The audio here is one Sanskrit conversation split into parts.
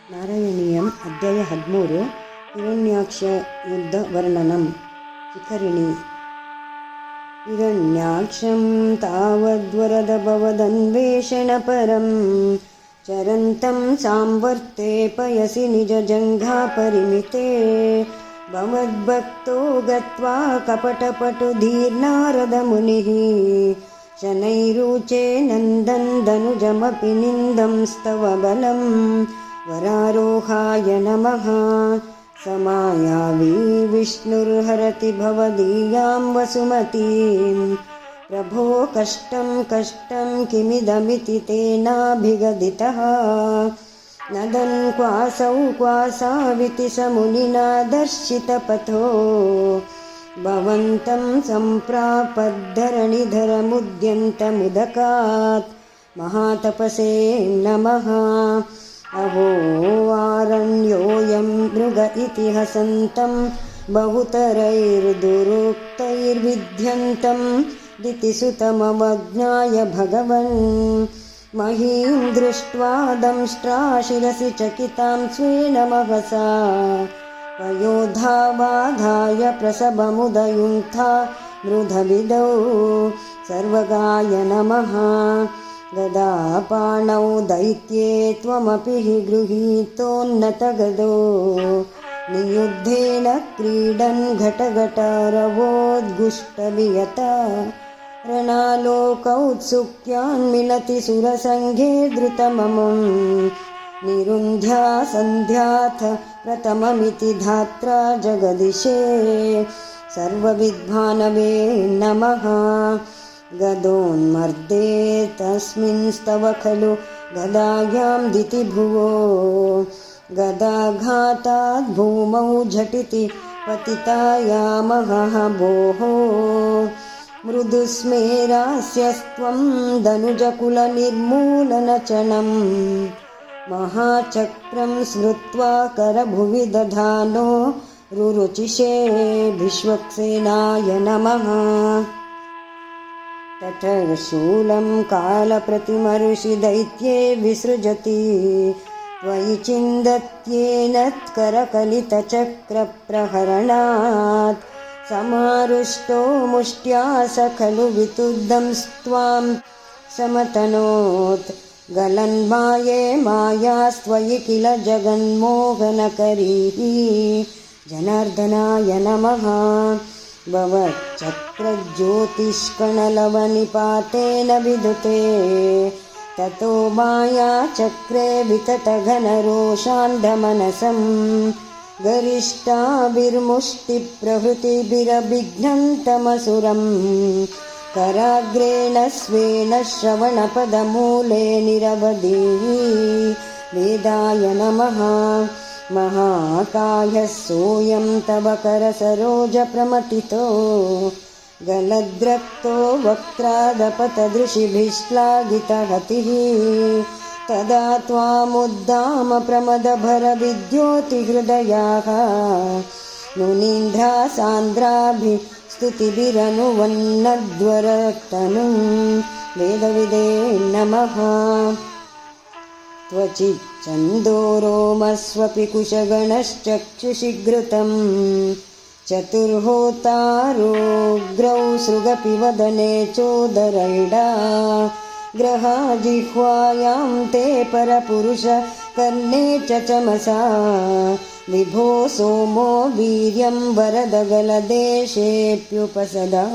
ನಾರಾಯಣೀಯಂ ಅಧ್ಯಾಯ 13 ಹಿರಣ್ಯಾಕ್ಷ ಯುದ್ಧ ವರ್ಣನಂ. ಶಿಖರಿಣಿ. ಹಿರಣ್ಯಾಕ್ಷಂ ತಾವದ್ವರದ ಭವದನ್ವೇಷಣ ಪರಂ ಚರಂತಂ ಸಾಂವರ್ತೆ ಪಯಸಿ ನಿಜ ಜಂಘಾ ಪರಿಮಿತೆ ಭವದ್ಭಕ್ತೋ ಗತ್ವಾ ಕಪಟಪಟು ಧೀರ್ನಾರದ ಮುನಿಃ ಶನೈರುಚೇ ನಂದನ್ ಧನುಜಮಪಿ ನಿಂದಂ ಸ್ತವ ಬಲಂ ವರಾರೋಹಾಯ ನಮಃ. समायावी विष्णुर्हरति भवदीयां वसुमतीं प्रभो कष्टं कष्टं किमिदमिति तेनाभिगदितः नदन् क्वासौ क्वासाविति स मुनिना दर्शितपथो भवन्तं सम्प्रापद्धरणिधरमुद्यन्तमुदकात् महातपसे नमः. अहो आरण्योऽयं मृग इति हसन्तं बहुतरैर्दुरुक्तैर्विध्यन्तं दितिसुतमवज्ञाय भगवन् महीं दृष्ट्वा दंष्ट्राशिरसि चकितां स्वेन महसा पयोधावाधाय प्रसभमुदयुङ्क्था मृधविदौ सर्वगाय नमः. गदापाणौ दैत्ये त्वमपि हि गृहीतोन्नतगदो नियुद्धेन क्रीडन् घटघटारवोद्गुष्टवियता रणालोकौत्सुक्यान्मिलति सुरसङ्घे धृतममुं निरुन्ध्या सन्ध्याथ प्रथममिति धात्रा जगदिशे सर्वविद्भानवे नमः. गदोन्मर्दे तस्मिंस्तव खलु गदायां दितिभुवो गदाघाताद् भूमौ झटिति पतितायामहः भोः मृदुस्मेरास्यस्त्वं धनुजकुलनिर्मूलनचनं महाचक्रं स्मृत्वा करभुवि दधानो रुरुचिषे भिष्वक्सेनाय नमः. ततः शूलं कालप्रतिमऋषि दैत्ये विसृजति त्वयि चिन्दत्येनत्करकलितचक्रप्रहरणात् समारुष्टो मुष्ट्या स खलु वितुद्धं स्वां समतनोत् गलन्माये मायास्त्वयि किल जगन्मोहनकरीः जनार्दनाय नमः. भवच्चक्रज्योतिष्कणलवनिपातेन विदुते ततो मायाचक्रे विततघनरोषान्धमनसं गरिष्ठाभिर्मुष्टिप्रभृतिभिरभिघ्नन्तमसुरं कराग्रेण स्वेन श्रवणपदमूले निरवधिः वेदाय नमः. महाकायः सोऽयं तव करसरोजप्रमथितो गलद्रक्तो वक्त्रादपतदृशिभिश्लाघितहतिः तदा त्वामुद्दाम प्रमदभरविद्योतिहृदयाः मुनीन्द्रा सान्द्राभिस्तुतिभिरनुवन्नद्वरतनुं वेदविदे नमः. त्वचिच्चन्दोरोमस्वपि कुशगणश्चक्षुषि घृतं चतुर्होतारोग्रौ सृगपि वदने चोदरैडा ग्रहाजिह्वायां ते परपुरुष कर्णे च चमसा विभो सोमो वीर्यं वरदगलदेशेऽप्युपसदा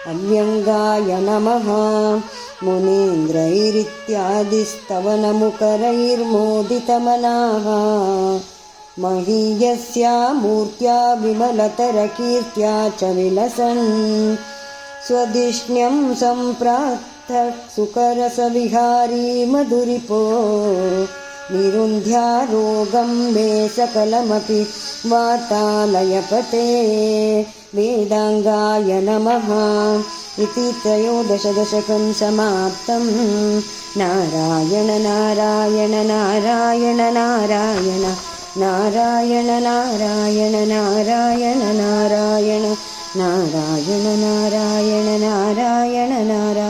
अव्यङ्गाय नमः. मुनीन्द्रैरित्यादिस्तवनमुकरैर्मोदितमनाः महीयस्या मूर्त्या विमलतरकीर्त्या च विलसन् स्वधिष्ण्यं सम्प्रार्थः सुकरसविहारी मधुरिपो निरुन्ध्यारोगं मे सकलमपि वातालयपते वेदाङ्गाय नमः. इति 13 दशकं समाप्तं. नारायण नारायण नारायण नारायण नारायण नारायण नारायण नारायण नारायण नारायण नारायण नारायण.